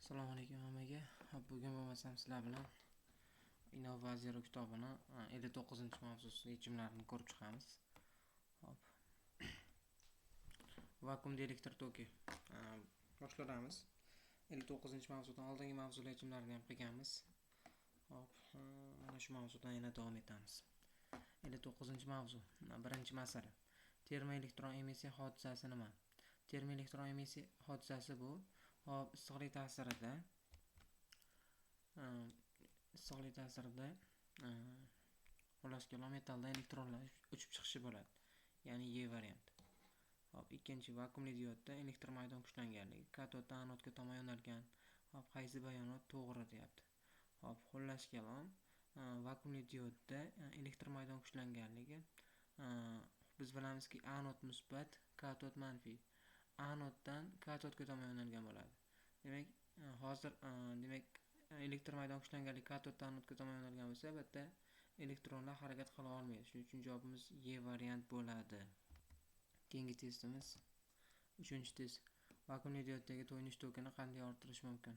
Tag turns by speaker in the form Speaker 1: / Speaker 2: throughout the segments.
Speaker 1: Assalomu alaykum hammaga. Bugun bo'lmasam sizlar bilan Innova Zero kitobini 59-mavzusi yechimlarini ko'rib chiqamiz. Hop. Vakuum elektr toki. Boshlaymiz. 59-mavzudan oldingi mavzular yechimlarini ham qilganmiz. Hop. Mana shu mavzudan yana davom etamiz. 59-mavzu. Birinchi masala. Termoelektron emissiya hodisasi nima? Termoelektron emissiya hodisasi bu issiqlik ta'sirida xullas kalom metallda elektronlar uchib chiqishi bo'ladi. Ya'ni E variant. Hop, ikkinchi vakuumli diodda elektr maydon kuchlanganligi katoddan anodga tomon yo'nalgan. Hop, qaysi bayonot to'g'ri deyapti. Hop, xullas kalom vakuumli diodda elektr maydon kuchlanganligi biz bilamizki anod musbat, katod manfiy. Anoddan katodga tomon yo'nalgan bo'ladi. Demak, hozir elektr maydon kuchlanganligi katoddan anodga tomon yo'nalgan bo'lsa, albatta elektronlar harakat qila olmaydi. Shuning uchun javobimiz E variant bo'ladi. Keyingi testimiz 3-test. Vakuumli dioddagi to'yinish tokini qanday orttirish mumkin?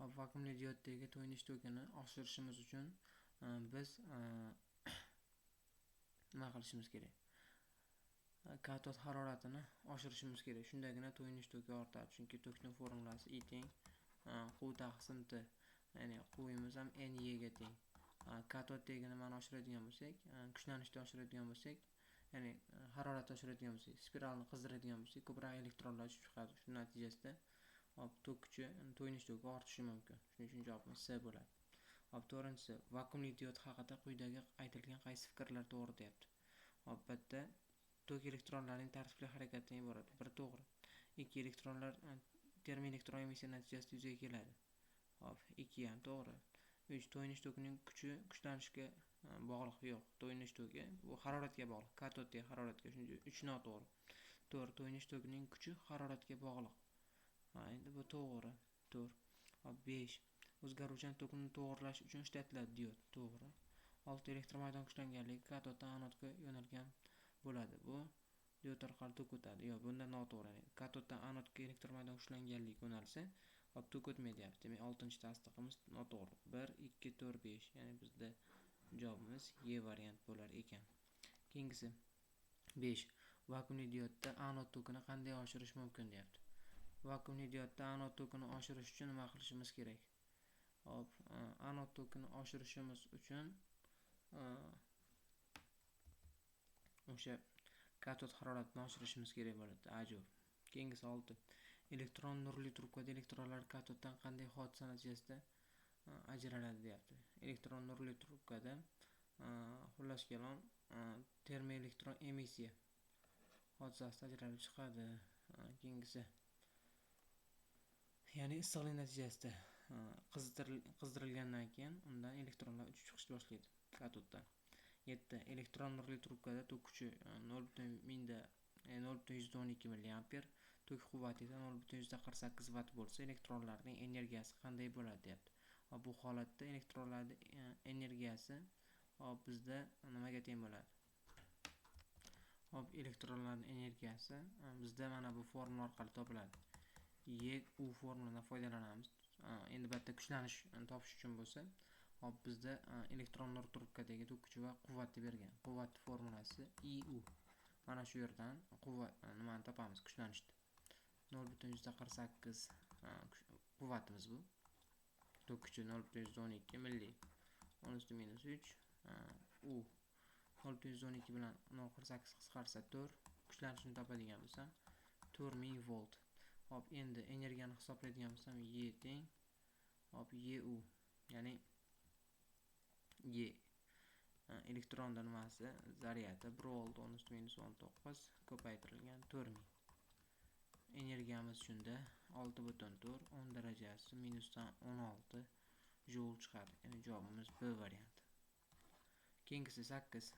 Speaker 1: Hop, vakuumli dioddagi to'yinish tokini oshirishimiz uchun biz nima qilishimiz kerak? Katod haroratini oshirishimiz kerak. Shundagina to'yinish toki ortadi. Chunki tokning formulasi I teng Q taqsim T. Ya'ni Q'imiz ham NE ga teng. Katoddagi nimani oshiradigan bo'lsak, kuchlanishni oshiradigan bo'lsak, ya'ni haroratni oshiradigan bo'lsak, spiralni qizdiradigan bo'lsak, ko'proq elektronlar uchib chiqadi. Shu natijasida tok kuchi, to'yinish toki ortishi mumkin. Shuning uchun javobimiz C bo'ladi. Hop, to'rtinchisi, vakuumli diod haqida quyidagi aytilgan qaysi fikrlar to'g'ri deyapti. Hop, bitta tok elektronlarning tartibli harakatidan iborat. Bir to'g'ri. 2 elektronlar termoelektron emissiya natijasida yuzaga keladi. Hop, 2 ham to'g'ri. 3 to'yinish tokining kuchi kuchlanishga bog'liq yo'q. To'yinish toki bu haroratga bog'liq. Katoddagi haroratga. Shuning uchun 3 noto'g'ri. 4 to'yinish tokining kuchi haroratga bog'liq. Endi bu to'g'ri. 4. Hop, 5 o'zgaruvchan tokni to'g'irlash uchun ishlatiladi diod. To'g'ri. 6 elektr maydon kuchlanganligi katoddan anodga yo'nalgan bo'ladi. Bu diod orqali tok o'tadi. Yo'q, bunda noto'g'ri. Katoddan anodga elektr maydon kuchlanganligi yo'nalsa, hop, tok o'tmaydi deyapti. Demak, 6-tasdiqimiz noto'g'ri. 1 2 4 5. Ya'ni bizda javobimiz E variant bo'lar ekan. Keyingisi 5. Vakuumli diodda anod tokini qanday oshirish mumkin deyapti. Vakuumli diodda anod tokini oshirish uchun nima qilishimiz kerak? Hop, anod tokini oshirishimiz uchun o'sha katod haroratini oshirishimiz kerak bo'ladi. Ajob. Keyingisi 6. Elektron nurli trubkada elektronlar katoddan qanday hodisa natijasida ajraladi deyapti. Elektron nurli trubkada xullas kalom termoelektron emissiya hodisasida ajralib chiqadi. Keyingisi, ya'ni issiqlik natijasida qizdirilgandan keyin undan elektronlar uchib chiqishni boshlaydi katoddan. 7. Elektron nurli trubkada tok kuchi 0.112 mA, tok quvvati esa 0.148 Watt bo'lsa, elektronlarning energiyasi qanday bo'ladi deyapti. Bu holatda elektronlarning energiyasi bizda nimaga teng bo'ladi? Hop, elektronlarning energiyasi bizda mana bu formula orqali topiladi. U formuladan foydalanamiz. Endi bitta kuchlanish topish uchun bo'lsa, hop, bizda elektron nur trubkadagi tok kuchi va quvvatni bergan. Quvvat formulasi IU. Mana shu yerdan quvvat nimani topamiz? Kuchlanishni. 0.148 quvvatimiz bu. Tok kuchi 0.112 milli. 10⁻³ U 0.112 bilan 0.48 qisqarsa 4. Kuchlanishni topadigan bo'lsam 4000 volt. Hop, endi energiyani hisoblaydigan bo'lsam E teng hop EU, ya'ni E elektronda nimasi zaryadi 1 volt 10⁻⁹ ko'paytirilgan 4000. Energiyamiz shunda 6.4 10 darajasi -16 joule chiqadi. Ya'ni javobimiz B varianti. Keyingisi 8.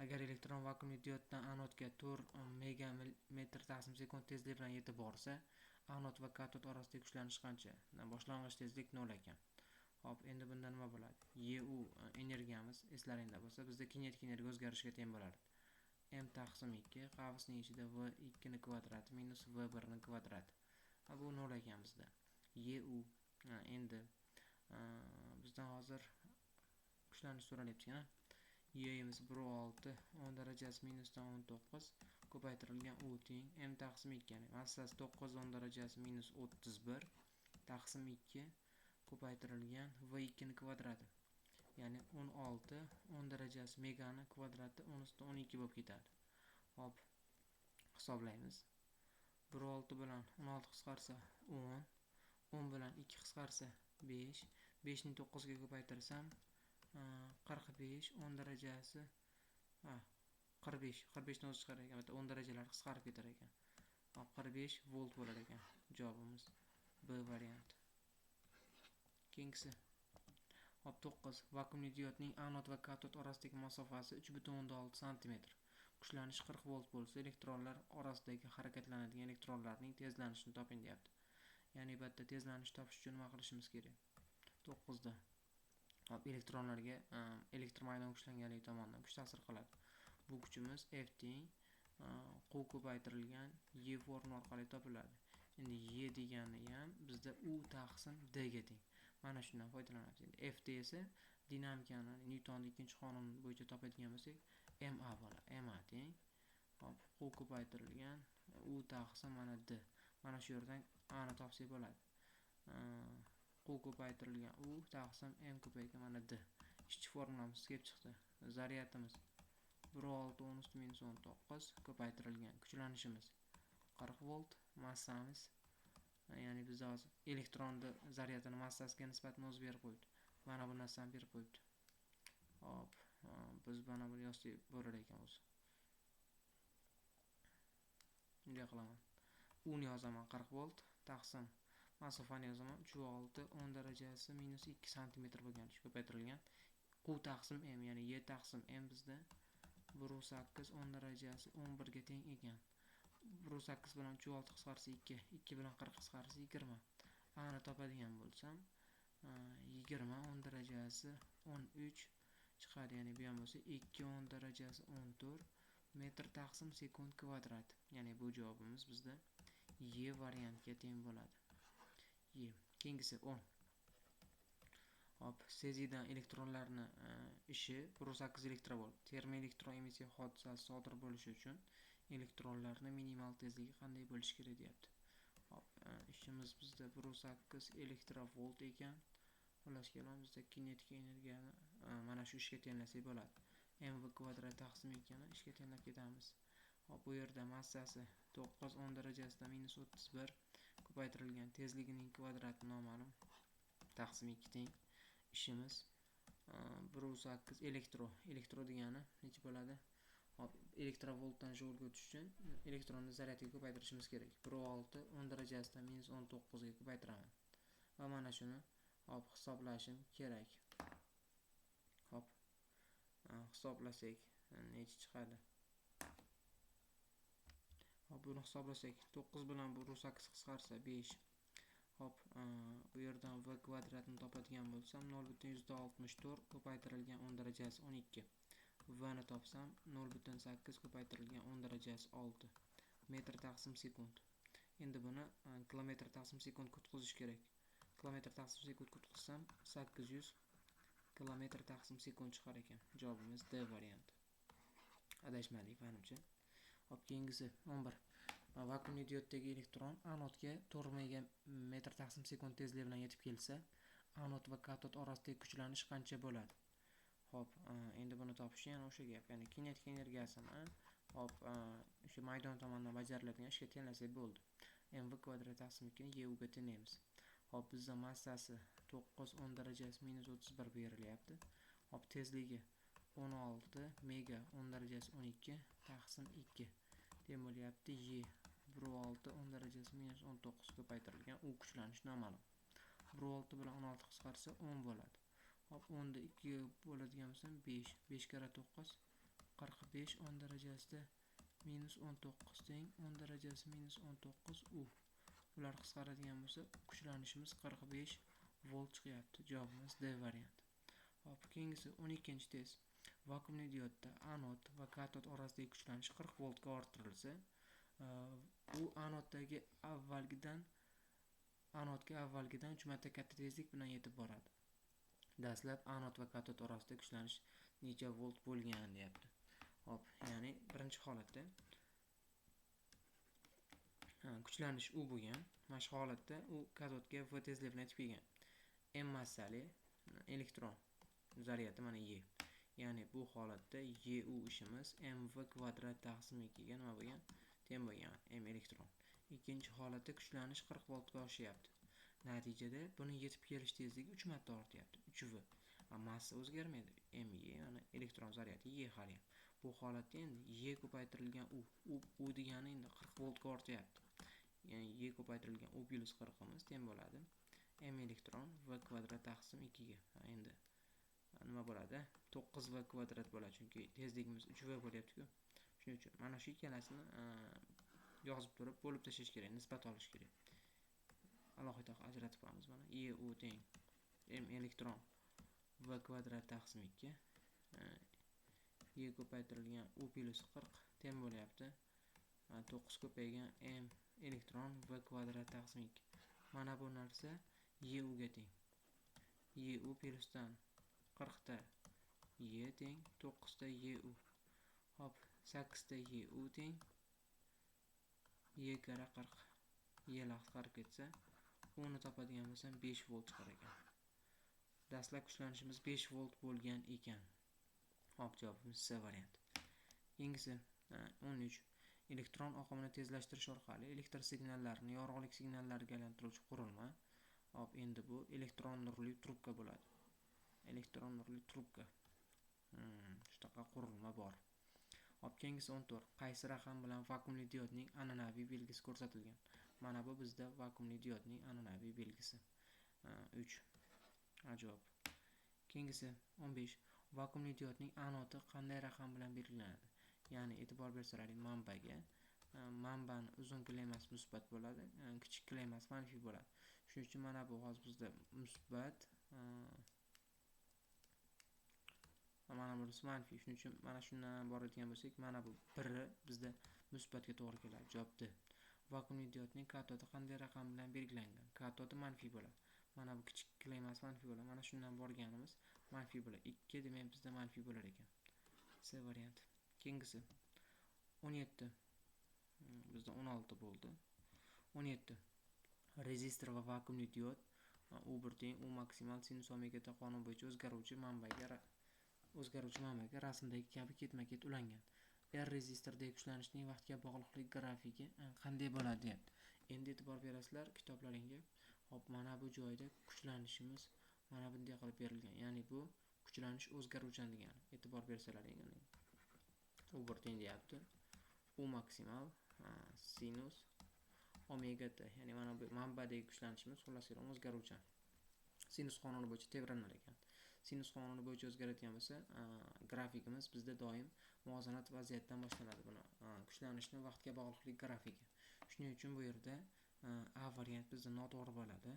Speaker 1: Agar elektron vakuumli dioddan anodga 4 megametr taqsim sekund tezlik bilan yetib borsa, anod va katod orasidagi kuchlanish qancha? Boshlang'ich tezlik 0 ekan. Hop, endi bunda nima bo'ladi? EU energiyamiz eslaringda bo'lsa, bizda kinetik energiya o'zgarishiga teng bo'ladi. M taqsim 2 qavsning ichida V2 ni kvadrati minus V1 ni kvadrati. bu 0 ekan bizda. U. Endi bizdan hozir kuchlanish so'ralyapti-ku. Y'imiz 1,6 10 darajasi minusdan 19 ko'paytirilgan u teng m taqsim 2, ya'ni massasi 9 10 darajasi minus 31 taqsim 2 ko'paytirilgan v2 ni kvadrati, ya'ni 16 10 darajasi megani kvadrati 10 + 12 bo'lib ketadi. Hop, hisoblaymiz. 1,6 bilan 16 qisqarsa 10, 10 bilan 2 qisqarsa 5, 5 ni 9 ga ko'paytirsam 45 10 darajasi 45 ni o'zi chiqar ekan. 10 darajalar qisqarib ketar ekan. 45 volt bo'lar ekan. Javobimiz B varianti. Keyingisi. Hop 9. Vakuumli diodning anod va katod orasidagi masofasi 3,6 sm. Kuchlanish 40 volt bo'lsa, elektronlar orasidagi harakatlanadigan elektronlarning tezlanishini toping deyapti. Ya'ni bu yerda tezlanishni topish uchun nima qilishimiz kerak? 9 da elektronlarga elektromagnit kuchlanganligi tomonidan kuch ta'sir qiladi. Bu kuchimiz F teng q ko'paytirilgan Y forma orqali topiladi. Endi Y degani ham bizda U taqsim D ga teng. Mana shundan foydalanamiz. Endi F esa dinamikani Newtonning ikkinchi qonuni bo'yicha topadigan bo'lsak, ma bo'ladi. Ma teng hop q ko'paytirilgan U taqsim mana D. Mana shu yerdan a ni topsak bo'ladi. Q ko'paytirilgan U taqsim m ko'paygan mana D. Ishchi formulamiz kelib chiqdi. Zaryadimiz 1,6 10 - 19 ko'paytirilgan kuchlanishimiz 40 volt, massamiz ya'ni biz hozir elektronni zaryadini massasiga nisbatan o'zi berib qo'ydi. Mana bu narsani berib qo'yibdi. Hop, biz mana buni yozsak bo'lar ekan o'zi. Bunday qilaman. U ni yozaman 40 volt taqsim masofani yozaman 3,6 10 darajasi minus 2 sm bo'lgan ko'paytirilgan q taqsim m, ya'ni y taqsim m bizda 1,8 10 darajasi 11 ga teng ekan. 1,8 bilan 3,6 qisqarsa 2, 2 bilan 40 qisqarsa 20. A ni topadigan bo'lsam 20 10 darajasi 13 chiqadi, ya'ni bu ham bo'lsa 2 10 darajasi 14 metr taqsim sekund kvadrat. Ya'ni bu javobimiz bizda Y variantiga teng bo'ladi. Y. Keyingisi 10. Hop, sezidan elektronlarni ishi 1,8 elektrovolt. Termoelektron emissiya hodisasi sodir bo'lishi uchun elektronlarning minimal tezligi qanday bo'lishi kerak deyapti. Hop, ishimiz bizda 1,8 elektrovolt ekan. Xullas kelam bizda kinetik energiyani mana shu ishga tenglasak bo'ladi. mv kvadrat taqsim 2 ni ishga tenglab ketamiz. Hop, bu yerda massasi 9 10 darajasida minus 31 ko'paytirilgan tezligining kvadrati noma'lum taqsim 2 teng. Ishimiz 1,8 elektro degani necha bo'ladi? Hop, elektrovoltdan joulga o'tish uchun elektronni zaryadga ko'paytirishimiz kerak. 1,6 10 darajasidan minus 19 ga ko'paytiraman. Va mana shuni hop hisoblashim kerak. Hop, hisoblasak necha chiqadi? Hop, buni hisoblasak 9 bilan 1,8 qisqarsa 5. Hop, bu yerdan v kvadratni topadigan bo'lsam 0,64 ko'paytirilgan 10 darajasi 12. V ni topsam 0,8 ko'paytirilgan 10 darajasi 6 metr taqsim sekund. Endi buni kilometr taqsim sekundga o'tkazish kerak. Kilometr taqsim sekundga o'tkazsam 800 kilometr taqsim sekund chiqar ekan. Javobimiz D varianti. Adashmadik menimcha. Hop, keyingisi 11. Vakuumli dioddagi elektron anodga 4 metr taqsim sekund tezligi bilan yetib kelsa, anod va katod orasidagi kuchlanish qancha bo'ladi? Hop, endi buni topish yana o'sha gap, ya'ni kinetik energiyasini hop o'sha maydon tomonidan bajariladigan ishga tenglasak bo'ldi. mv kvadrat taqsim 2 ni u ga tenglaymiz. Hop, bizda massasi 9 10 darajasi minus 31 berilyapti. Hop, tezligi 16 mega 10 darajasi 12 taqsim 2 deb bo'lyapti. Y 1,6 10 darajasi minus 19 ko'paytirilgan u kuchlanish noma'lum. 1,6 bilan 16 qisqarsa 10 bo'ladi. Hop, 10 ni 2 ga bo'ladigan bo'lsam 5. 5 kara 9 45 10 darajasida minus 19 teng 10 darajasi minus 19 u. Ular qisqaradigan bo'lsa kuchlanishimiz 45 volt chiqyapti. Javobimiz D varianti. Hop, keyingisi 12-test. Vakuumli diodda anod va katod orasidagi kuchlanish 40 voltga orttirilsa, u anoddagi avvalgidan anodga avvalgidan 3 marta katta tezlik bilan yetib boradi. Dastlab anod va katod orasida kuchlanish necha volt bo'lgan deyapti. Hop, ya'ni birinchi holatda kuchlanish U bo'lgan. Mana shu holatda u katodga V tezlik bilan yetib kelgan. M massali elektron zaryadi mana E. Ya'ni bu holatda EU ishimiz mv kvadrat taqsim 2 ga nima bo'lgan? Teng bo'lgan m elektron. Ikkinchi holatda kuchlanish 40 voltga oshyapti. Natijada buni yetib kelish tezligi 3 marta ortyapti. 3v. Massa o'zgarmaydi. Me mana elektron zaryadi E hali ham. Bu holatda endi E ko'paytirilgan U degani endi 40 voltga ortyapti. Ya'ni E ko'paytirilgan U plus 40 imiz teng bo'ladi m elektron v kvadrat taqsim 2 ga. Endi nima bo'ladi? 9v kvadrat bo'ladi, chunki tezligimiz 3v bo'lyapti-ku. Shuning uchun mana shu ikkalasini yozib turib bo'lib tashlash kerak, nisbat olish kerak. Alohida ajratib qo'yamiz mana. EU teng m elektron v kvadrat taqsim 2. E ko'paytirilgan U plus 40 teng bo'lyapti 9 ko'paygan m elektron v kvadrat taqsim 2. Mana bu narsa EU ga teng. EU plusdan 40 ta E teng 9 ta EU. Hop, 8 ta EU teng E kara 40. E lax chiqarib ketsa, uni topadigan bo'lsam 5 volt chiqar ekan. Dastlab kuchlanishimiz 5 volt bo'lgan ekan. Hop, javobimiz C variant. Keyingisi 13. Elektron oqimini tezlashtirish orqali elektr signallarni yorug'lik signallariga aylantiruvchi qurilma. Hop, endi bu elektron nurli trubka bo'ladi. Elektron nurli trubka. Shunaqa qurilma bor. Hop, keyingisi 14. Qaysi raqam bilan vakuumli diodning an'anaviy belgisi ko'rsatilgan? Mana bu bizda vakuumli diodning an'anaviy belgisi. 3. Javob. Keyingisi 15. Vakuumli diodning anodi qanday raqam bilan belgilanadi? Ya'ni e'tibor bersalar manbaga. Manbani uzun qilmas musbat bo'ladi, kichik qilmas manfiy bo'ladi. Shuning uchun mana bu hozir bizda musbat, mana bunisi manfiy. Shuning uchun mana shundan boradigan bo'lsak, mana bu 1 bizda musbatga to'g'ri keladi. Javob D. Vakuumli diodning katodi qanday raqam bilan belgilangan? Katodi manfiy bo'ladi. Mana bu kichik qilmas manfiy bo'ladi. Mana shundan borganimiz manfiy bo'ladi. 2 demak bizda manfiy bo'lar ekan. C variant. Keyingisi 17. Bizda 16 bo'ldi. 17. Rezistor va vakuumli diod U1 teng U maksimal sinus omega ta qonun bo'yicha o'zgaruvchi manbaga rasmdagi kabi ketma-ket ulangan. R rezistordagi kuchlanishning vaqtga bog'liqlik grafiki qanday bo'ladi deyapti. Endi e'tibor berasizlar kitoblaringga. Hop, mana bu joyda kuchlanishimiz mana bunday qilib berilgan. Ya'ni bu kuchlanish o'zgaruvchan degani. E'tibor bersalaring, U1 teng deyapti. U maksimal sinus omega t. Ya'ni mana bu manbadagi kuchlanishimiz xullas-kelam o'zgaruvchan. Sinus qonuni bo'yicha tebranar ekan. Sinus qonuni bo'yicha o'zgaradigan bo'lsa, grafikimiz bizda doim muvozanat vaziyatdan boshlanadi buni. Kuchlanishni vaqtga bog'liqlik grafiki. Shuning uchun bu yerda A variant bizda noto'g'ri bo'ladi.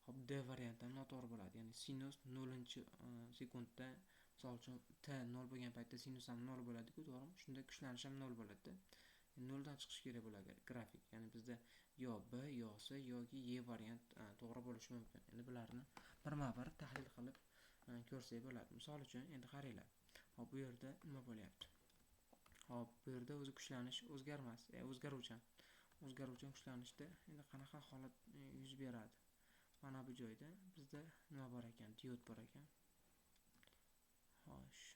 Speaker 1: Hop, D variant ham noto'g'ri bo'ladi. Ya'ni sinus 0-sekundda, misol uchun t 0 bo'lgan paytda sinus ham 0 bo'ladi-ku, to'g'rimi? Shunda kuchlanish ham 0 bo'ladi. 0 dan chiqish kerak bo'ladi grafik. Ya'ni bizda yo B, yo C yoki E variant to'g'ri bo'lishi mumkin. Endi bularni birma-bir tahlil qilib ko'rsak bo'ladi. Misol uchun endi qaranglar. Hop, bu yerda nima bo'lyapti? Hop, bu yerda o'zi kuchlanish o'zgarmas, o'zgaruvchan. O'zgaruvchan kuchlanishda endi qanaqa holat yuz beradi? Mana bu joyda bizda nima bor ekan? Diod bor ekan. Xo'sh.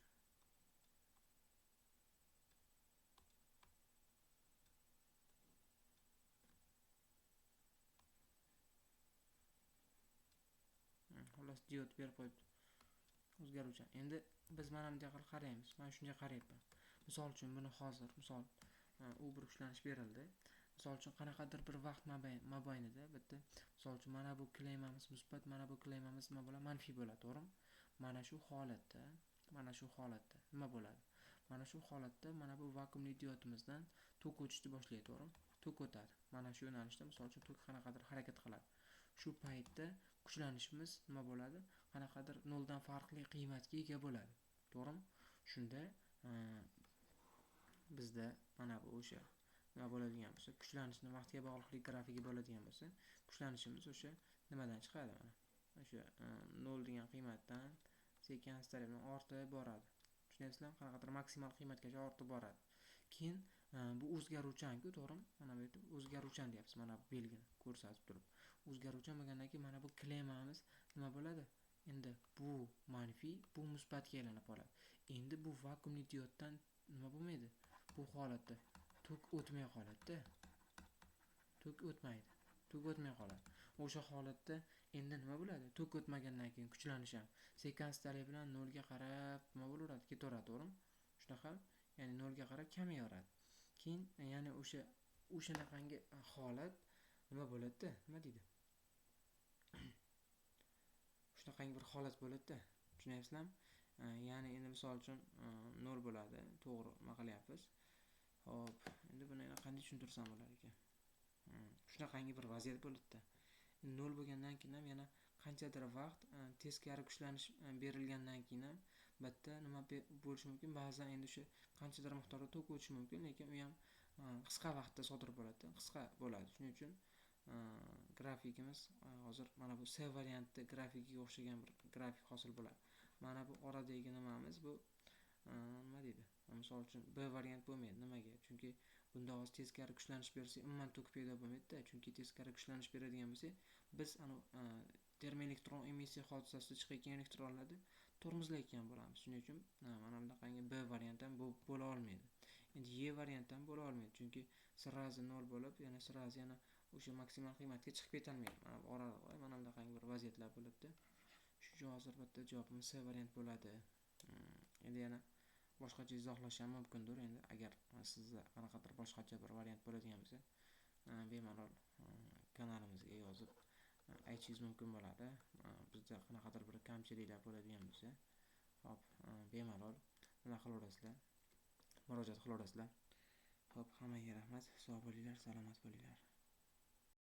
Speaker 1: Xullas diod berib qo'yibdi. O'zgaruvchan. Endi biz mana bunday qilib qaraymiz. Men shunga qarayapman. Misol uchun buni hozir, u bir kuchlanish berildi. Misol uchun qanaqadir bir vaqt mobaynida bitta, misol uchun mana bu klaymamiz musbat, mana bu klaymamiz nima bo'ladi? Manfiy bo'ladi, to'g'rimi? Mana shu holatda nima bo'ladi? Mana shu holatda mana bu vakuumli diodimizdan tok o'tishni boshlaydi, to'g'rimi? Tok o'tadi. Mana shu yo'nalishda misol uchun tok qanaqadir harakat qiladi. Shu paytda kuchlanishimiz nima bo'ladi? Qanaqadir 0 dan farqli qiymatga ega bo'ladi. To'g'rimi? Shunda bizda mana bu o'sha nima bo'ladigan bo'lsa, kuchlanishni vaqtga bog'liqlik grafigi bo'ladigan bo'lsa, kuchlanishimiz o'sha nimadan chiqadi mana. O'sha 0 degan qiymatdan sekan bilan ortib boradi. Tushunyapsizlarmi? Qanaqadir maksimal qiymatgacha ortib boradi. Keyin bu o'zgaruvchan-ku, to'g'rimi? Mana bu yerda o'zgaruvchan deyapmiz. Mana bu belgini ko'rsatib turib. O'zgaruvchan bo'lgandan keyin mana bu klemamiz nima bo'ladi? Endi bu manfiy, bu musbatga aylanib qoladi. Endi bu vakuumli dioddan nima bo'lmaydi? Bu holatda tok o'tmay qoladi-da. Tok o'tmaydi. Tok o'tmay qoladi. O'sha holatda endi nima bo'ladi? Tok o'tmagandan keyin kuchlanish ham sekanstalik bilan 0 ga qarab nima bo'laveradi? Ketaveradi, to'g'rimi? Shunaqa, ya'ni 0 ga qarab kamayaveradi. Keyin ya'ni o'shanaqangi holat nima bo'ladi-da? Nima deydi? Shunaqangi bir holat bo'ladi-da. Tushunyapsizlarmi? Ya'ni endi misol uchun 0 bo'ladi. To'g'ri, nima qilyapmiz? Xo'p, endi buni qanday tushuntirsam bo'lar ekan? Shunaqangi bir vaziyat bo'ladi-da. 0 bo'lgandan keyin ham yana qanchadir vaqt teskari kuchlanish berilgandan keyin ham bitta nima bo'lishi mumkin? Ba'zan endi o'sha qanchadir miqdorda tok o'tishi mumkin, lekin u ham qisqa vaqtda sodir bo'ladi, qisqa bo'ladi. Shuning uchun grafikimiz hozir mana bu C varianti grafikiga o'xshagan bir grafik hosil bo'ladi. Mana bu oradagi nimamiz bu nima deydi? Misol uchun B variant bo'lmaydi. Nimaga? Chunki bunda hozir teskari kuchlanish bersa, umuman tok paydo bo'lmaydi-da. Chunki teskari kuchlanish beradigan bo'lsa, biz termoelektron emissiya hodisasida chiqayotgan elektronlarni tormozlayotgan bo'lamiz. Shuning uchun mana bunaqangi B variant ham bo'la olmaydi. Endi E variant ham bo'la olmaydi. Chunki sirazi 0 bo'lib, yana sirazi yana o'sha maksimal qiymatga chiqib ketolmaydi. Mana bunaqangi bir vaziyatlar bo'ladi-da. Shu uchun hozir bitta javobimiz C variant bo'ladi. Endi yana boshqacha izohlashim mumkindir. Endi agar sizda qanaqadir boshqacha bir variant bo'ladigan bo'lsa, bemalol kanalimizga yozib aytishingiz mumkin bo'ladi. Bizda qanaqadir bir kamchiliklar bo'ladigan bo'lsa, hop, bemalol nima qilaverasizlar? Murojaat qilaverasizlar. Hop, hammaga rahmat. Sog' bo'linglar, salomat bo'linglar.